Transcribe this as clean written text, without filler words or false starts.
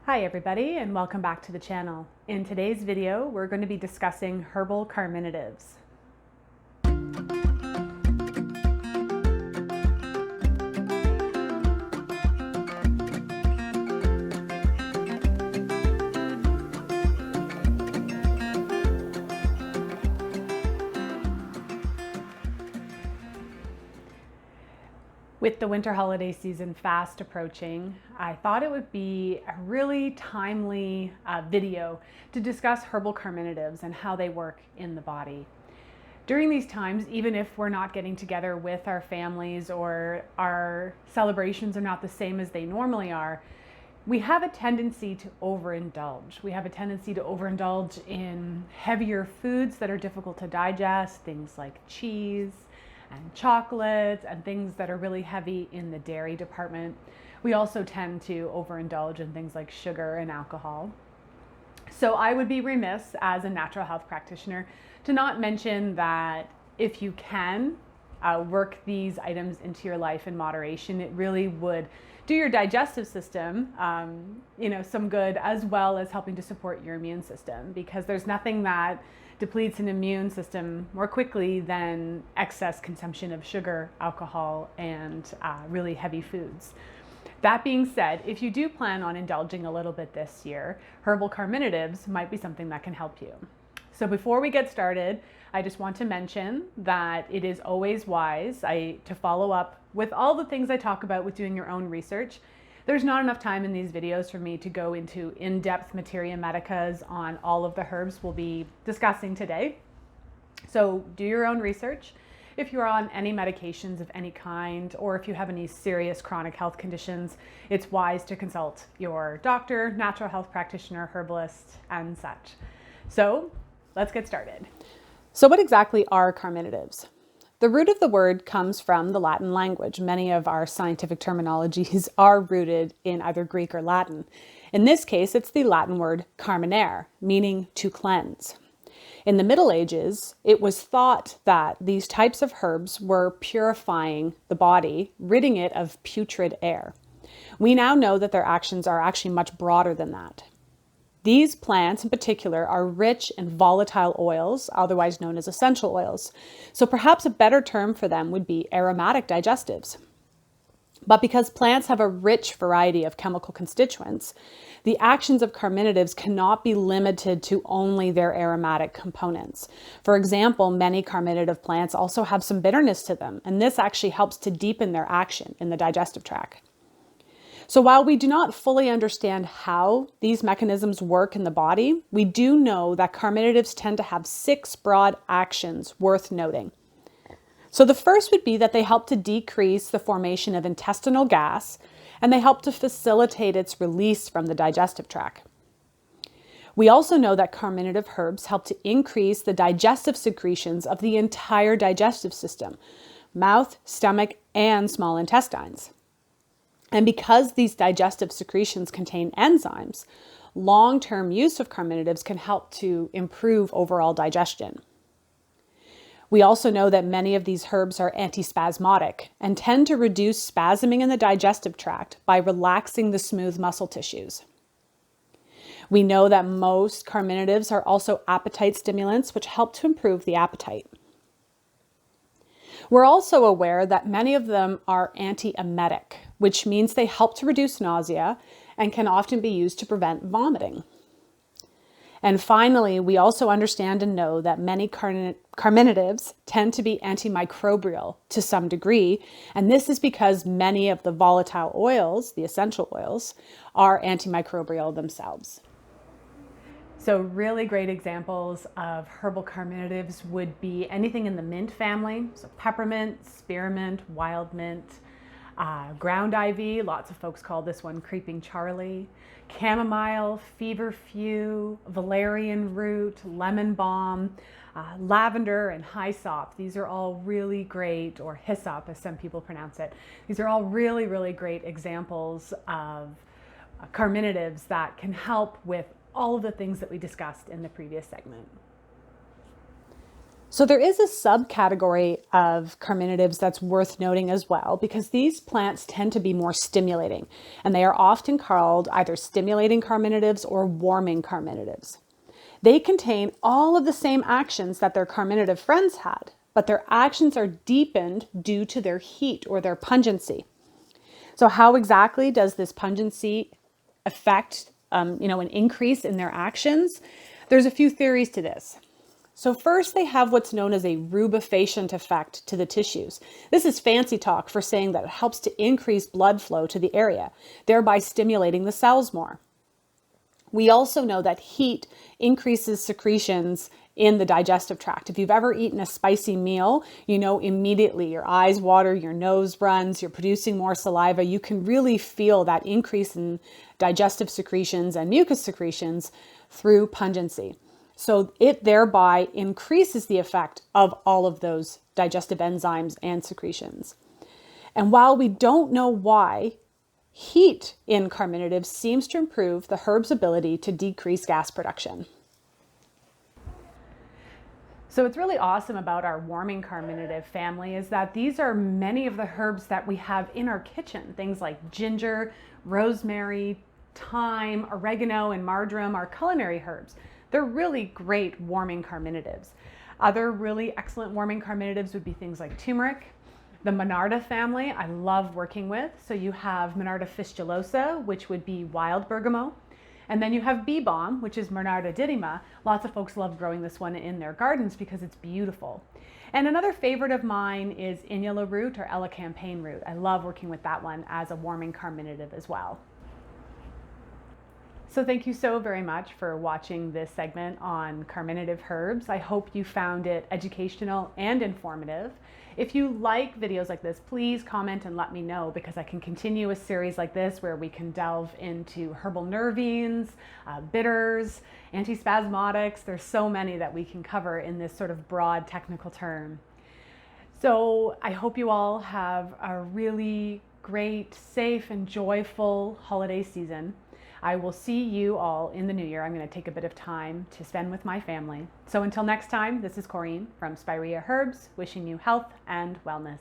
Hi everybody, and welcome back to the channel. In today's video, we're going to be discussing herbal carminatives. With the winter holiday season fast approaching, I thought it would be a really timely video to discuss herbal carminatives and how they work in the body. During these times, even if we're not getting together with our families or our celebrations are not the same as they normally are, we have a tendency to overindulge. We have a tendency to overindulge in heavier foods that are difficult to digest, things like cheese and chocolates and things that are really heavy in the dairy department. We also tend to overindulge in things like sugar and alcohol. So I would be remiss as a natural health practitioner to not mention that if you can work these items into your life in moderation, it really would do your digestive system some good, as well as helping to support your immune system, because there's nothing that depletes an immune system more quickly than excess consumption of sugar, alcohol, and really heavy foods. That being said, if you do plan on indulging a little bit this year, herbal carminatives might be something that can help you. So before we get started, I just want to mention that it is always wise to follow up with all the things I talk about with doing your own research. There's not enough time in these videos for me to go into in-depth materia medicas on all of the herbs we'll be discussing today. So do your own research. If you're on any medications of any kind, or if you have any serious chronic health conditions, it's wise to consult your doctor, natural health practitioner, herbalist, and such. So let's get started. So what exactly are carminatives? The root of the word comes from the Latin language. Many of our scientific terminologies are rooted in either Greek or Latin. In this case, it's the Latin word carminare, meaning to cleanse. In the Middle Ages, it was thought that these types of herbs were purifying the body, ridding it of putrid air. We now know that their actions are actually much broader than that. These plants in particular are rich in volatile oils, otherwise known as essential oils. So perhaps a better term for them would be aromatic digestives. But because plants have a rich variety of chemical constituents, the actions of carminatives cannot be limited to only their aromatic components. For example, many carminative plants also have some bitterness to them, and this actually helps to deepen their action in the digestive tract. So while we do not fully understand how these mechanisms work in the body, we do know that carminatives tend to have 6 broad actions worth noting. So the first would be that they help to decrease the formation of intestinal gas, and they help to facilitate its release from the digestive tract. We also know that carminative herbs help to increase the digestive secretions of the entire digestive system, mouth, stomach, and small intestines. And because these digestive secretions contain enzymes, long-term use of carminatives can help to improve overall digestion. We also know that many of these herbs are antispasmodic and tend to reduce spasming in the digestive tract by relaxing the smooth muscle tissues. We know that most carminatives are also appetite stimulants, which help to improve the appetite. We're also aware that many of them are antiemetic, which means they help to reduce nausea and can often be used to prevent vomiting. And finally, we also understand and know that many carminatives tend to be antimicrobial to some degree, and this is because many of the volatile oils, the essential oils, are antimicrobial themselves. So really great examples of herbal carminatives would be anything in the mint family, so peppermint, spearmint, wild mint, ground ivy, lots of folks call this one creeping Charlie, chamomile, feverfew, valerian root, lemon balm, lavender, and hyssop. These are all really great, or hyssop as some people pronounce it. These are all really, really great examples of carminatives that can help with all of the things that we discussed in the previous segment. So there is a subcategory of carminatives that's worth noting as well, because these plants tend to be more stimulating, and they are often called either stimulating carminatives or warming carminatives. They contain all of the same actions that their carminative friends had, but their actions are deepened due to their heat or their pungency. So how exactly does this pungency affect an increase in their actions? There's a few theories to this. So first, they have what's known as a Rubifacient effect to the tissues. This is fancy talk for saying that it helps to increase blood flow to the area, thereby stimulating the cells more. We also know that heat increases secretions in the digestive tract. If you've ever eaten a spicy meal, you know immediately your eyes water, your nose runs, you're producing more saliva. You can really feel that increase in digestive secretions and mucus secretions through pungency. So it thereby increases the effect of all of those digestive enzymes and secretions. And while we don't know why, heat in carminatives seems to improve the herb's ability to decrease gas production. So what's really awesome about our warming carminative family is that these are many of the herbs that we have in our kitchen. Things like ginger, rosemary, thyme, oregano, and marjoram are culinary herbs. They're really great warming carminatives. Other really excellent warming carminatives would be things like turmeric. The Monarda family I love working with. So you have Monarda fistulosa, which would be wild bergamot. And then you have bee balm, which is Monarda didyma. Lots of folks love growing this one in their gardens because it's beautiful. And another favorite of mine is inula root or elecampane root. I love working with that one as a warming carminative as well. So thank you so very much for watching this segment on carminative herbs. I hope you found it educational and informative. If you like videos like this, please comment and let me know, because I can continue a series like this where we can delve into herbal nervines, bitters, antispasmodics. There's so many that we can cover in this sort of broad technical term. So I hope you all have a really great, safe, and joyful holiday season. I will see you all in the new year. I'm going to take a bit of time to spend with my family. So until next time, this is Correne from Spirea Herbs, wishing you health and wellness.